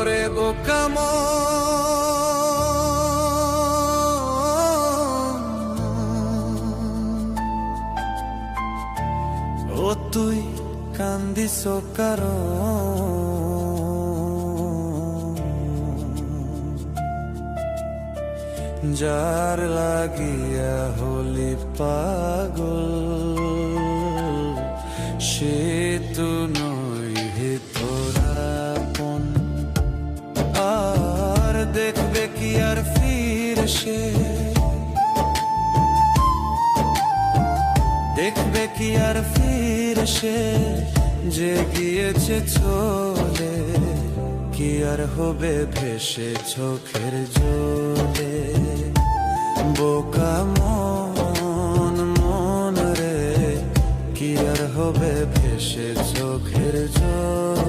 ওরে বোকা ও তুই কান্দিস যার লাগিয়া হলি পাগল সে তো নই হে তোরাপন আর দেখবে কি আর ফির সে দেখবে কি আর ফির সে যে গিয়েছে চলে কি আর হবে ভেসে চোখের জলে বোকা মন রে কি আর হবে ভেসে চোখের জলে